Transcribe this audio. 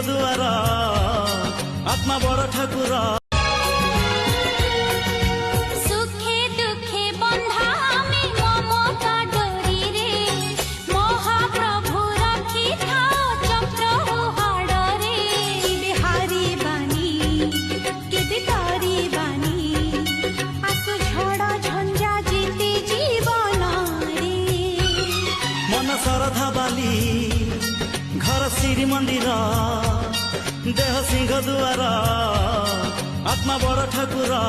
दुआर आत्मा बड़ ठाकुर श्रद्धा बाली घर श्री मंदिर देह सिंह दुआर आत्मा बड़ ठाकुर।